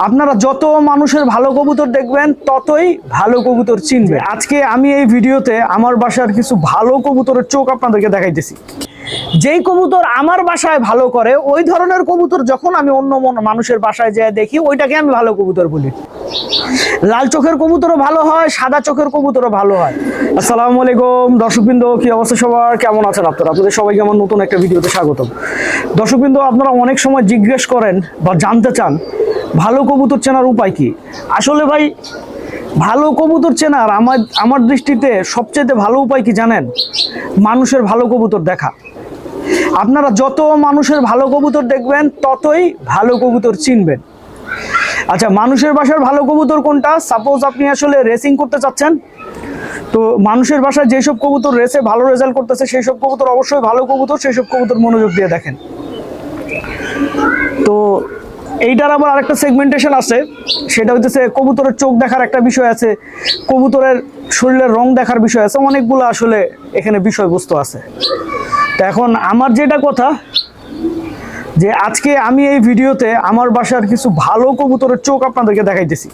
আপনারা যত মানুষের ভালো কবুতর দেখবেন ততই ভালো কবুতর চিনবে। আজকে আমি এই ভিডিওতে আমার বাসার কিছু ভালো কবুতরের চোখ আপনাদেরকে দেখাইতেছি। যেই কবুতর আমার বাসায় ভালো করে ওই ধরনের কবুতর যখন আমি অন্য মানুষের বাসায় যেয়ে দেখি ওইটাকে আমি ভালো কবুতর বলি। লাল চোখের কবুতরও ভালো হয়, সাদা চোখের কবুতরও ভালো হয়। আসসালামু আলাইকুম দর্শকবৃন্দ, কি অবস্থা সবার, কেমন আছেন আপনারা? আপনাদের সবাইকে আমার নতুন একটা ভিডিওতে স্বাগতম। দর্শকবৃন্দ, আপনারা অনেক সময় জিজ্ঞেস করেন বা জানতে চান ভালো কবুতর চেনার উপায় কি। আসলে ভাই, ভালো কবুতর চেনার আমার দৃষ্টিতে সবচেয়ে ভালো উপায় কি জানেন? মানুষের ভালো কবুতর দেখা। আপনারা যত মানুষের ভালো কবুতর দেখবেন ততই ভালো কবুতর চিনবেন। আচ্ছা, মানুষের বাসার ভালো কবুতর কোনটা? সাপোজ আপনি আসলে রেসিং করতে চাচ্ছেন, তো মানুষের বাসায় যেসব কবুতর রেসে ভালো রেজাল্ট করতেছে সেই সব কবুতর অবশ্যই ভালো কবুতর, সেই সব কবুতর মনোযোগ দিয়ে দেখেন। তো এইটার আবার আরেকটা সেগমেন্টেশন আছে, সেটা হচ্ছে কবুতরের চোখ দেখার একটা বিষয় আছে, কবুতরের শরীরের রং দেখার বিষয় আছে, অনেকগুলো আসলে এখানে বিষয়বস্তু আছে। তো এখন আমার যেটা কথা, যে আজকে আমি এই ভিডিওতে আমার বাসার কিছু ভালো কবুতরের চোখ আপনাদেরকে দেখাইতেছি,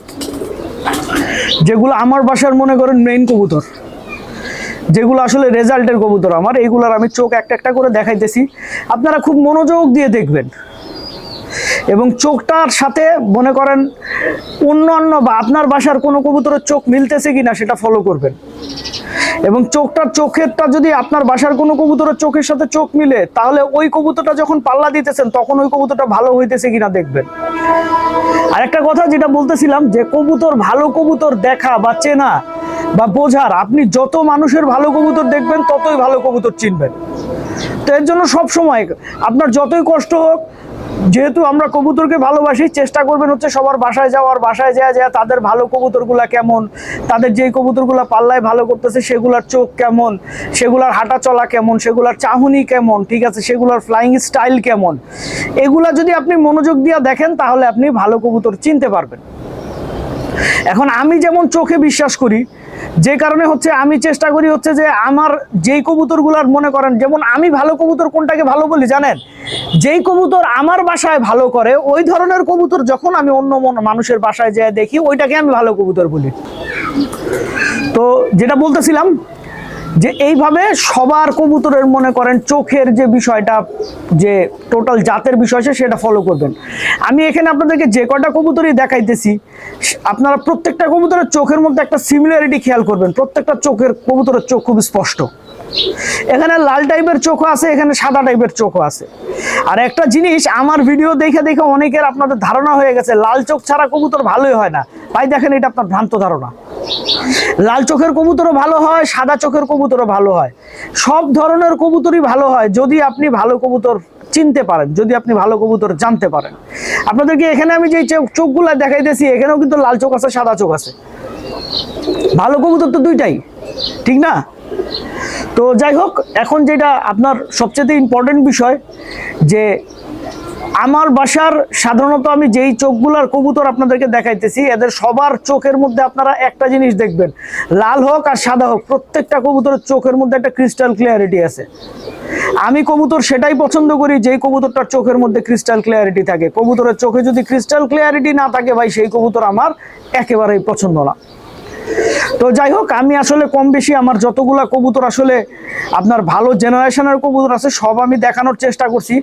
যেগুলো আমার বাসার মনে করেন মেইন কবুতর, যেগুলো আসলে রেজাল্টের কবুতর আমার, এইগুলোর আমি চোখ একটা একটা করে দেখাইতেছি। আপনারা খুব মনোযোগ দিয়ে দেখবেন এবং চোখটার সাথে মনে করেন অন্যান্য বা আপনার বাসার কোনো কবুতরের চোখ মিলতেছে কিনা সেটা ফলো করবেন। এবং চোখেরটা যদি আপনার বাসার কোনো কবুতরের চোখের সাথে চোখ মিলে, তাহলে ওই কবুতরটা যখন পাল্লা দিতেছেন তখন ওই কবুতরটা ভালো হইতেছে কিনা দেখবেন। আরেকটা কথা যেটা বলতেছিলাম, যে কবুতর ভালো কবুতর দেখা বা চেনা বা বোঝার, আপনি যত মানুষের ভালো কবুতর দেখবেন ততই ভালো কবুতর চিনবেন। তো এর জন্য সবসময় আপনার যতই কষ্ট হোক, যেহেতু আমরা কবুতরকে ভালোবাসি, চেষ্টা করবেন হচ্ছে সবার বাসায় যাওয়ার, বাসায় যা তাদের ভালো কবুতরগুলা কেমন, তাদের যেই কবুতরগুলা পাল্লায় ভালো করতেছে সেগুলার চোখ কেমন, সেগুলার হাঁটা চলা কেমন, সেগুলার চাহনি কেমন, ঠিক আছে, সেগুলার ফ্লাইং স্টাইল কেমন, এগুলা যদি আপনি মনোযোগ দিয়ে দেখেন তাহলে আপনি ভালো কবুতর চিনতে পারবেন। এখন আমি যেমন চোখে বিশ্বাস করি, যে কারণে হচ্ছে আমি চেষ্টা করি হচ্ছে যে আমার যেই কবুতরগুলার মনে করেন, যেমন আমি ভালো কবুতর কোনটাকে ভালো বলি জানেন? যেই কবুতর আমার বাসায় ভালো করে ওই ধরনের কবুতর যখন আমি অন্য মানুষের বাসায় যেয়ে দেখি ওইটাকে আমি ভালো কবুতর বলি। তো যেটা বলতেছিলাম, যে এইভাবে সবার কবুতরের মনে করেন চোখের যে বিষয়টা, যে টোটাল জাতের বিষয় সেটা ফলো করবেন। আমি এখানে আপনাদেরকে যে কয়টা কবুতরই দেখাইতেছি, আপনারা প্রত্যেকটা কবুতরের চোখের মধ্যে একটা সিমিলারিটি খেয়াল করবেন। প্রত্যেকটা কবুতরের চোখ খুব স্পষ্ট। এখানে লাল টাইপের চোখও আছে, এখানে সাদা টাইপের চোখও আছে। আর একটা জিনিস, আমার ভিডিও দেখে দেখে অনেকের আপনাদের ধারণা হয়ে গেছে লাল চোখ ছাড়া কবুতর ভালোই হয় না। ভাই দেখেন, এটা আপনার ভ্রান্ত ধারণা। লাল চোখের কবুতরও ভালো হয়, সাদা চোখের কবুতরও ভালো হয়, সব ধরনের কবুতরই ভালো হয় যদি আপনি ভালো কবুতর চিনতে পারেন, যদি আপনি ভালো কবুতর জানতে পারেন। আপনাদেরকে এখানে আমি যে চোখগুলো দেখাইতেছি, এখানেও কিন্তু লাল চোখ আছে, সাদা চোখ আছে। ভালো কবুতর তো দুইটাই, ঠিক না? তো যাই হোক, এখন যেটা আপনার সবচেয়ে ইম্পর্টেন্ট বিষয়, যে আমার বাসার সাধারণত আমি যেই চোখগুলার কবুতর আপনাদেরকে দেখাইতেছি, এদের সবার চোখের মধ্যে আপনারা একটা জিনিস দেখবেন, লাল হোক আর সাদা হোক, প্রত্যেকটা কবুতরের চোখের মধ্যে একটা ক্রিস্টাল ক্লিয়ারিটি আছে। আমি কবুতর সেটাই পছন্দ করি যেই কবুতরটার চোখের মধ্যে ক্রিস্টাল ক্লিয়ারিটি থাকে। কবুতরের চোখে যদি ক্রিস্টাল ক্লিয়ারিটি না থাকে ভাই, সেই কবুতর আমার একেবারেই পছন্দ না। তো যাই হোক, আমি আসলে কম বেশি আমার যতগুলা কবুতর আসলে আপনার ভালো জেনারেশনের কবুতর আছে সব আমি দেখানোর চেষ্টা করছি।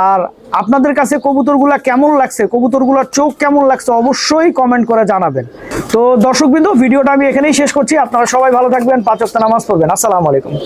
আর আপনাদের কাছে কবুতরগুলা কেমন লাগছে, কবুতরগুলার চোখ কেমন লাগছে, অবশ্যই কমেন্ট করে জানাবেন। তো দর্শকবৃন্দ, ভিডিওটা আমি এখানেই শেষ করছি। আপনারা সবাই ভালো থাকবেন, 5 ওয়াক্ত নামাজ পড়বেন। আসসালামু আলাইকুম।